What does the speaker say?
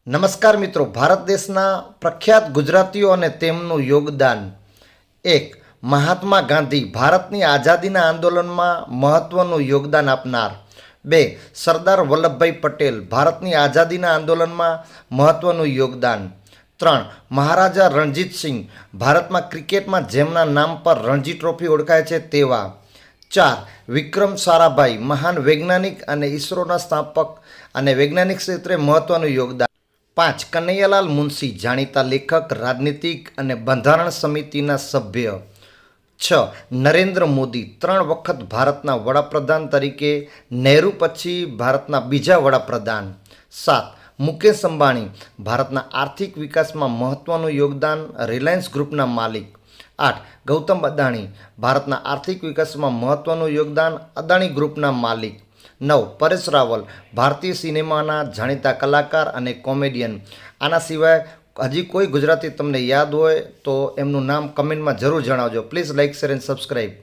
નમસ્કાર મિત્રો, ભારત દેશના પ્રખ્યાત ગુજરાતીઓ અને તેમનું યોગદાન. 1. મહાત્મા ગાંધી, ભારતની આઝાદીના આંદોલનમાં મહત્વનું યોગદાન આપનાર. 2. સરદાર વલ્લભભાઈ પટેલ, ભારતની આઝાદીના આંદોલનમાં મહત્વનું યોગદાન. 3. મહારાજા રણજીતસિંહ, ભારતમાં ક્રિકેટમાં જેમના નામ પર રણજી ટ્રોફી ઓળખાય છે તેવા. 4. વિક્રમ સારાભાઈ, મહાન વૈજ્ઞાનિક અને ઇસરોના સ્થાપક અને વૈજ્ઞાનિક ક્ષેત્રે મહત્વનું યોગદાન. 5. કનૈયાલાલ મુનશી, જાણીતા લેખક, રાજનીતિક અને બંધારણ સમિતિના સભ્ય. 6. નરેન્દ્ર મોદી, 3 વખત ભારતના વડાપ્રધાન તરીકે, નહેરુ પછી ભારતના બીજા વડાપ્રધાન. 7. મુકેશ અંબાણી, ભારતના આર્થિક વિકાસમાં મહત્વનું યોગદાન, રિલાયન્સ ગ્રુપના માલિક. 8. ગૌતમ અદાણી, ભારતના આર્થિક વિકાસમાં મહત્વનું યોગદાન, અદાણી ગ્રુપના માલિક. 9. પરેશ રાવલ, ભારતીય સિનેમાના જાણીતા કલાકાર અને કોમેડિયન. આના સિવાય હજી કોઈ ગુજરાતી તમને યાદ હોય તો એમનું નામ કમેન્ટમાં જરૂર જણાવજો. Please like, share and subscribe.